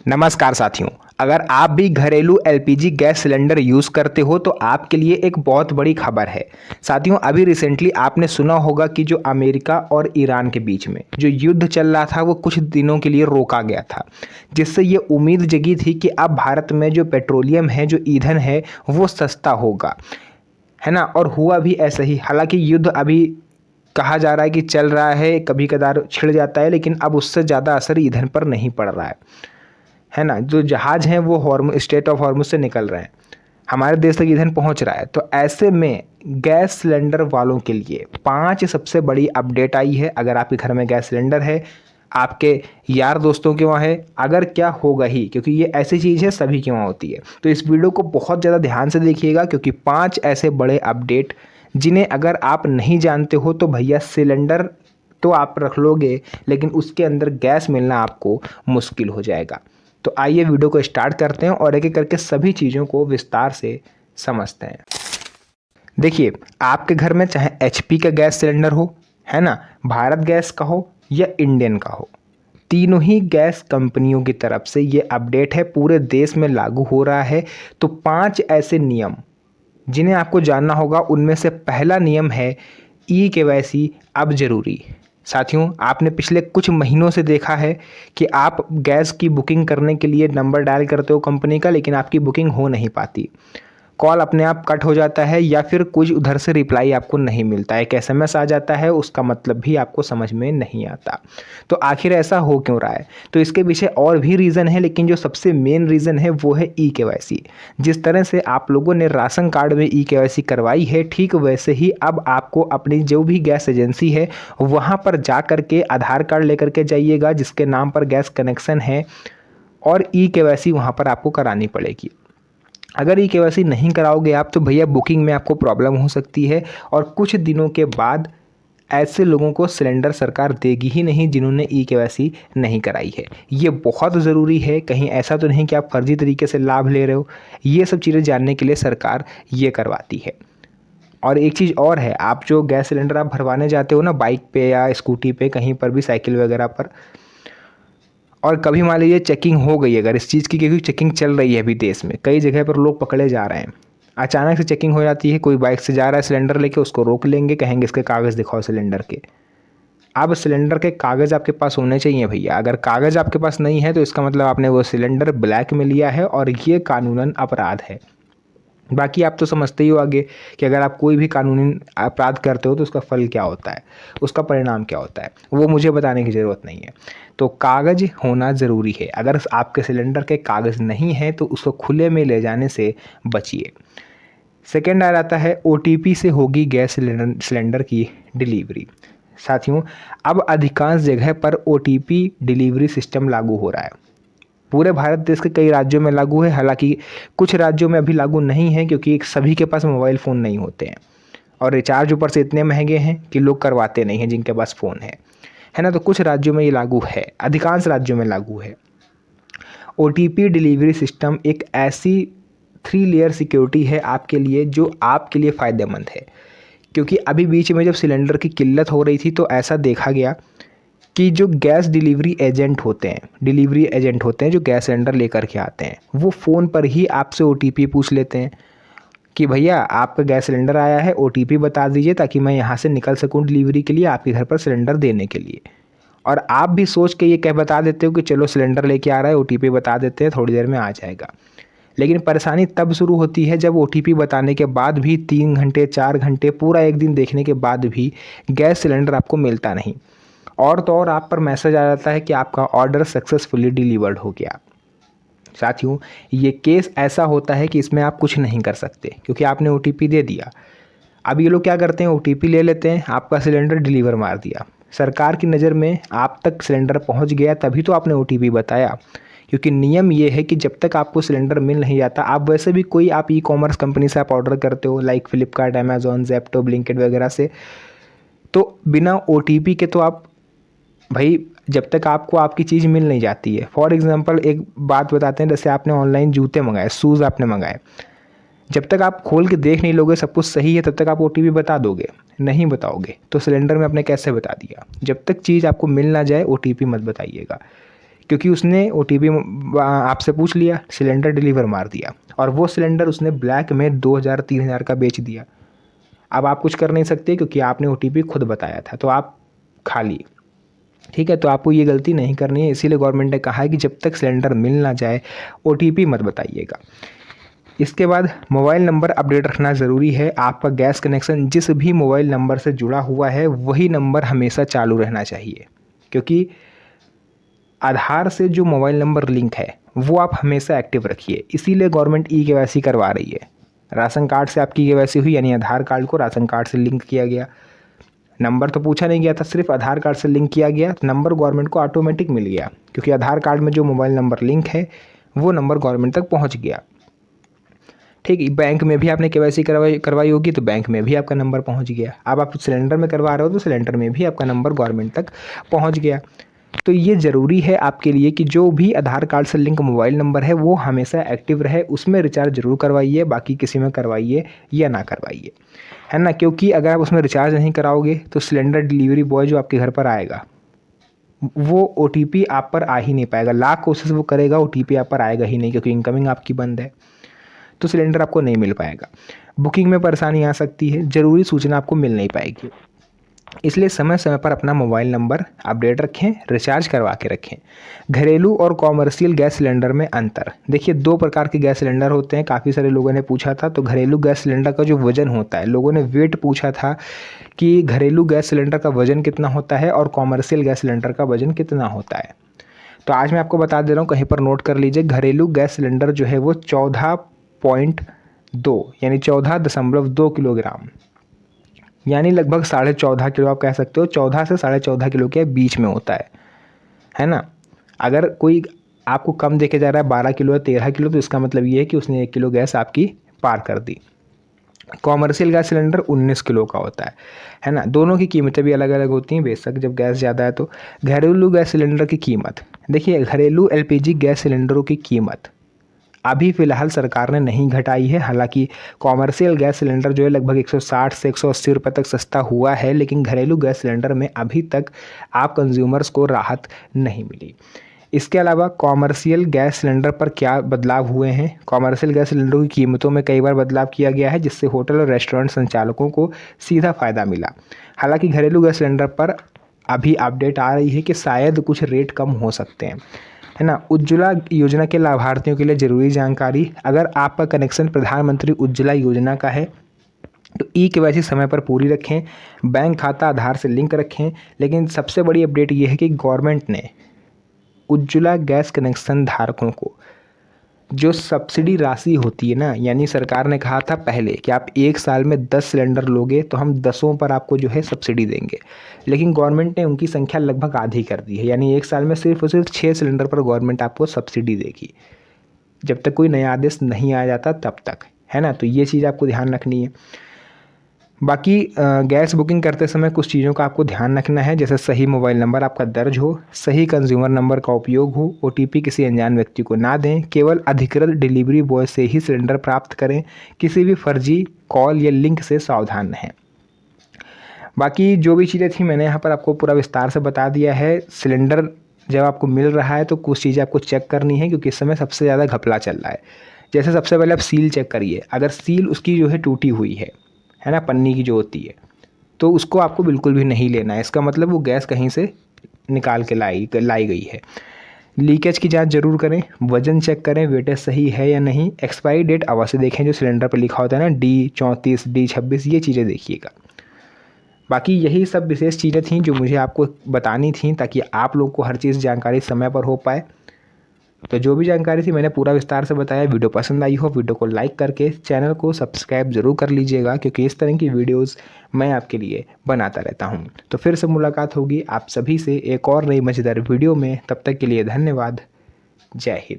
नमस्कार साथियों। अगर आप भी घरेलू एलपीजी गैस सिलेंडर यूज़ करते हो तो आपके लिए एक बहुत बड़ी खबर है। साथियों, अभी रिसेंटली आपने सुना होगा कि जो अमेरिका और ईरान के बीच में जो युद्ध चल रहा था वो कुछ दिनों के लिए रोका गया था, जिससे ये उम्मीद जगी थी कि अब भारत में जो पेट्रोलियम है, जो ईंधन है, वो सस्ता होगा, है ना। और हुआ भी ऐसा ही। हालांकि युद्ध अभी कहा जा रहा है कि चल रहा है, कभी कदार छिड़ जाता है, लेकिन अब उससे ज़्यादा असर ईंधन पर नहीं पड़ रहा है ना। जो जहाज़ हैं वो स्टेट ऑफ हॉर्मुज से निकल रहे हैं, हमारे देश तक ईंधन पहुंच रहा है। तो ऐसे में गैस सिलेंडर वालों के लिए 5 सबसे बड़ी अपडेट आई है। अगर आपके घर में गैस सिलेंडर है, आपके यार दोस्तों के वहाँ है, अगर क्या होगा ही, क्योंकि ये ऐसी चीज़ है सभी के वहाँ होती है। तो इस वीडियो को बहुत ज़्यादा ध्यान से देखिएगा, क्योंकि 5 ऐसे बड़े अपडेट जिन्हें अगर आप नहीं जानते हो तो भैया सिलेंडर तो आप रख लोगे, लेकिन उसके अंदर गैस मिलना आपको मुश्किल हो जाएगा। तो आइए वीडियो को स्टार्ट करते हैं और एक एक करके सभी चीज़ों को विस्तार से समझते हैं। देखिए, आपके घर में चाहे एचपी का गैस सिलेंडर हो, है ना, भारत गैस का हो या इंडियन का हो, तीनों ही गैस कंपनियों की तरफ से ये अपडेट है, पूरे देश में लागू हो रहा है। तो 5 ऐसे नियम जिन्हें आपको जानना होगा। उनमें से पहला नियम है ई-केवाईसी अब जरूरी। साथियों, आपने पिछले कुछ महीनों से देखा है कि आप गैस की बुकिंग करने के लिए नंबर डायल करते हो कंपनी का, लेकिन आपकी बुकिंग हो नहीं पाती। कॉल अपने आप कट हो जाता है या फिर कुछ उधर से रिप्लाई आपको नहीं मिलता है। एक एसएमएस आ जाता है, उसका मतलब भी आपको समझ में नहीं आता। तो आखिर ऐसा हो क्यों रहा है? तो इसके पीछे और भी रीज़न है, लेकिन जो सबसे मेन रीज़न है वो है ई-केवाईसी। जिस तरह से आप लोगों ने राशन कार्ड में ई-केवाईसी करवाई है, ठीक वैसे ही अब आपको अपनी जो भी गैस एजेंसी है वहाँ पर जा कर के आधार कार्ड लेकर के जाइएगा जिसके नाम पर गैस कनेक्शन है, और ई-केवाईसी वहाँ पर आपको करानी पड़ेगी। अगर ई-केवाईसी नहीं कराओगे आप तो भैया बुकिंग में आपको प्रॉब्लम हो सकती है, और कुछ दिनों के बाद ऐसे लोगों को सिलेंडर सरकार देगी ही नहीं जिन्होंने ई-केवाईसी नहीं कराई है। ये बहुत ज़रूरी है, कहीं ऐसा तो नहीं कि आप फर्जी तरीके से लाभ ले रहे हो। ये सब चीज़ें जानने के लिए सरकार ये करवाती है। और एक चीज़ और है, आप जो गैस सिलेंडर आप भरवाने जाते हो ना, बाइक पे या स्कूटी पे, कहीं पर भी, साइकिल वगैरह पर, और कभी मान लीजिए चेकिंग हो गई अगर इस चीज़ की, क्योंकि चेकिंग चल रही है अभी देश में, कई जगह पर लोग पकड़े जा रहे हैं। अचानक से चेकिंग हो जाती है, कोई बाइक से जा रहा है सिलेंडर लेके, उसको रोक लेंगे, कहेंगे इसके कागज़ दिखाओ सिलेंडर के। अब सिलेंडर के कागज़ आपके पास होने चाहिए भैया। अगर कागज़ आपके पास नहीं है तो इसका मतलब आपने वो सिलेंडर ब्लैक में लिया है, और ये कानूनन अपराध है। बाकी आप तो समझते ही हो आगे कि अगर आप कोई भी कानूनी अपराध करते हो तो उसका फल क्या होता है, उसका परिणाम क्या होता है, वो मुझे बताने की ज़रूरत नहीं है। तो कागज़ होना ज़रूरी है। अगर आपके सिलेंडर के कागज़ नहीं हैं तो उसको खुले में ले जाने से बचिए। सेकेंड आ जाता है ओटीपी से होगी गैस सिलेंडर की डिलीवरी। साथियों, अब अधिकांश जगह पर ओटीपी डिलीवरी सिस्टम लागू हो रहा है। पूरे भारत देश के कई राज्यों में लागू है, हालांकि कुछ राज्यों में अभी लागू नहीं है, क्योंकि सभी के पास मोबाइल फ़ोन नहीं होते हैं, और रिचार्ज ऊपर से इतने महंगे हैं कि लोग करवाते नहीं हैं जिनके पास फ़ोन है ना। तो कुछ राज्यों में ये लागू है, अधिकांश राज्यों में लागू है। ओटीपी डिलीवरी सिस्टम एक ऐसी 3 लेयर सिक्योरिटी है आपके लिए, जो आपके लिए फ़ायदेमंद है। क्योंकि अभी बीच में जब सिलेंडर की किल्लत हो रही थी तो ऐसा देखा गया कि जो गैस डिलीवरी एजेंट होते हैं जो गैस सिलेंडर लेकर के आते हैं, वो फ़ोन पर ही आपसे ओटीपी पूछ लेते हैं कि भैया आपका गैस सिलेंडर आया है, ओटीपी बता दीजिए ताकि मैं यहाँ से निकल सकूँ डिलीवरी के लिए, आपके घर पर सिलेंडर देने के लिए। और आप भी सोच के ये कह बता देते हो कि चलो सिलेंडर लेके आ रहा है, ओटीपी बता देते हैं, थोड़ी देर में आ जाएगा। लेकिन परेशानी तब शुरू होती है जब ओटीपी बताने के बाद भी 3 घंटे, 4 घंटे, पूरा एक दिन देखने के बाद भी गैस सिलेंडर आपको मिलता नहीं, और तो और आप पर मैसेज आ जाता है कि आपका ऑर्डर सक्सेसफुली डिलीवर्ड हो गया। साथियों, ये केस ऐसा होता है कि इसमें आप कुछ नहीं कर सकते, क्योंकि आपने ओटीपी दे दिया। अब ये लोग क्या करते हैं, ओटीपी ले लेते हैं, आपका सिलेंडर डिलीवर मार दिया। सरकार की नज़र में आप तक सिलेंडर पहुंच गया तभी तो आपने ओटीपी बताया, क्योंकि नियम ये है कि जब तक आपको सिलेंडर मिल नहीं जाता, आप वैसे भी कोई आप ई कॉमर्स कंपनी से आप ऑर्डर करते हो, like Flipkart, Amazon, Zepto, Blinkit वगैरह से, तो बिना ओटीपी के तो आप, भाई, जब तक आपको आपकी चीज़ मिल नहीं जाती है। फॉर एग्जांपल एक बात बताते हैं, जैसे आपने ऑनलाइन जूते मंगाए, शूज़ आपने मंगाए, जब तक आप खोल के देख नहीं लोगे सब कुछ सही है तब तक आप ओटीपी बता दोगे? नहीं बताओगे। तो सिलेंडर में आपने कैसे बता दिया? जब तक चीज़ आपको मिल ना जाए ओटीपी मत बताइएगा, क्योंकि उसने OTP आपसे पूछ लिया, सिलेंडर डिलीवर मार दिया और वो सिलेंडर उसने ब्लैक में 2000-3000 का बेच दिया। अब आप कुछ कर नहीं सकते क्योंकि आपने OTP खुद बताया था, तो आप खा लिए। ठीक है, तो आपको ये गलती नहीं करनी है, इसीलिए गवर्नमेंट ने कहा है कि जब तक सिलेंडर मिल ना जाए OTP मत बताइएगा। इसके बाद मोबाइल नंबर अपडेट रखना ज़रूरी है। आपका गैस कनेक्शन जिस भी मोबाइल नंबर से जुड़ा हुआ है वही नंबर हमेशा चालू रहना चाहिए, क्योंकि आधार से जो मोबाइल नंबर लिंक है वो आप हमेशा एक्टिव रखिए। इसीलिए गवर्नमेंट KYC करवा रही है। राशन कार्ड से आपकी KYC हुई, यानी आधार कार्ड को राशन कार्ड से लिंक किया गया, नंबर तो पूछा नहीं गया था, सिर्फ आधार कार्ड से लिंक किया गया, नंबर गवर्नमेंट को ऑटोमेटिक मिल गया, क्योंकि आधार कार्ड में जो मोबाइल नंबर लिंक है वो नंबर गवर्नमेंट तक पहुंच गया। ठीक, बैंक में भी आपने KYC करवाई होगी तो बैंक में भी आपका नंबर पहुंच गया। अब आप सिलेंडर में करवा रहे हो तो सिलेंडर में भी आपका नंबर गवर्नमेंट तक पहुंच गया। तो ये ज़रूरी है आपके लिए कि जो भी आधार कार्ड से लिंक मोबाइल नंबर है वो हमेशा एक्टिव रहे, उसमें रिचार्ज ज़रूर करवाइए, बाकी किसी में करवाइए या ना करवाइए, है ना। क्योंकि अगर आप उसमें रिचार्ज नहीं कराओगे तो सिलेंडर डिलीवरी बॉय जो आपके घर पर आएगा वो OTP आप पर आ ही नहीं पाएगा। लाख कोशिश वो करेगा, OTP आप पर आएगा ही नहीं, क्योंकि इनकमिंग आपकी बंद है, तो सिलेंडर आपको नहीं मिल पाएगा। बुकिंग में परेशानी आ सकती है, ज़रूरी सूचना आपको मिल नहीं पाएगी। इसलिए समय समय पर अपना मोबाइल नंबर अपडेट रखें, रिचार्ज करवा के रखें। घरेलू और कॉमर्शियल गैस सिलेंडर में अंतर देखिए, 2 प्रकार के गैस सिलेंडर होते हैं। काफ़ी सारे लोगों ने पूछा था, तो घरेलू गैस सिलेंडर का जो वज़न होता है, लोगों ने वेट पूछा था कि घरेलू गैस सिलेंडर का वज़न कितना होता है और कॉमर्शियल गैस सिलेंडर का वज़न कितना होता है। तो आज मैं आपको बता दे रहा हूँ, कहीं पर नोट कर लीजिए। घरेलू गैस सिलेंडर जो है वो 14.2 यानी 14.2 किलोग्राम, यानी लगभग 14.5 किलो, आप कह सकते हो 14 से 14.5 किलो के बीच में होता है ना। अगर कोई आपको कम देके जा रहा है 12 किलो या 13 किलो, तो इसका मतलब ये है कि उसने 1 किलो गैस आपकी पार कर दी। कॉमर्शियल गैस सिलेंडर 19 किलो का होता है ना। दोनों की कीमतें भी अलग अलग होती हैं बेशक, जब गैस ज़्यादा है तो। घरेलू गैस सिलेंडर की कीमत देखिए, घरेलू LPG गैस सिलेंडरों की कीमत अभी फ़िलहाल सरकार ने नहीं घटाई है। हालांकि कॉमर्शियल गैस सिलेंडर जो है लगभग 160 से 180 रुपये तक सस्ता हुआ है, लेकिन घरेलू गैस सिलेंडर में अभी तक आप कंज्यूमर्स को राहत नहीं मिली। इसके अलावा कॉमर्शियल गैस सिलेंडर पर क्या बदलाव हुए हैं? कॉमर्शियल गैस सिलेंडरों की कीमतों में कई बार बदलाव किया गया है, जिससे होटल और रेस्टोरेंट संचालकों को सीधा फ़ायदा मिला। हालांकि घरेलू गैस सिलेंडर पर अभी अपडेट आ रही है कि शायद कुछ रेट कम हो सकते हैं, है ना। उज्ज्वला योजना के लाभार्थियों के लिए ज़रूरी जानकारी, अगर आपका कनेक्शन प्रधानमंत्री उज्ज्वला योजना का है तो KYC समय पर पूरी रखें, बैंक खाता आधार से लिंक रखें। लेकिन सबसे बड़ी अपडेट ये है कि गवर्नमेंट ने उज्ज्वला गैस कनेक्शन धारकों को जो सब्सिडी राशि होती है ना, यानी सरकार ने कहा था पहले कि आप 1 साल में 10 सिलेंडर लोगे तो हम 10 पर आपको जो है सब्सिडी देंगे, लेकिन गवर्नमेंट ने उनकी संख्या लगभग आधी कर दी है, यानी 1 साल में सिर्फ और सिर्फ 6 सिलेंडर पर गवर्नमेंट आपको सब्सिडी देगी, जब तक कोई नया आदेश नहीं आ जाता तब तक, है ना। तो ये चीज़ आपको ध्यान रखनी है। बाकी गैस बुकिंग करते समय कुछ चीज़ों का आपको ध्यान रखना है, जैसे सही मोबाइल नंबर आपका दर्ज हो, सही कंज्यूमर नंबर का उपयोग हो, OTP किसी अनजान व्यक्ति को ना दें, केवल अधिकृत डिलीवरी बॉय से ही सिलेंडर प्राप्त करें, किसी भी फर्जी कॉल या लिंक से सावधान रहें। बाकी जो भी चीज़ें थी मैंने यहाँ पर आपको पूरा विस्तार से बता दिया है। सिलेंडर जब आपको मिल रहा है तो कुछ चीज़ें आपको चेक करनी है, क्योंकि इस समय सबसे ज़्यादा घपला चल रहा है। जैसे सबसे पहले आप सील चेक करिए, अगर सील उसकी जो है टूटी हुई है ना, पन्नी की जो होती है, तो उसको आपको बिल्कुल भी नहीं लेना है। इसका मतलब वो गैस कहीं से निकाल के लाई गई है। लीकेज की जांच जरूर करें, वजन चेक करें वेटेज सही है या नहीं, एक्सपायरी डेट अवश्य देखें, जो सिलेंडर पर लिखा होता है ना D34 D26, ये चीज़ें देखिएगा। बाकी यही सब विशेष चीज़ें थी जो मुझे आपको बतानी थी, ताकि आप लोग को हर चीज़ जानकारी समय पर हो पाए। तो जो भी जानकारी थी मैंने पूरा विस्तार से बताया। वीडियो पसंद आई हो, वीडियो को लाइक करके चैनल को सब्सक्राइब ज़रूर कर लीजिएगा, क्योंकि इस तरह की वीडियोस मैं आपके लिए बनाता रहता हूं। तो फिर से मुलाकात होगी आप सभी से एक और नई मज़ेदार वीडियो में। तब तक के लिए धन्यवाद। जय हिंद।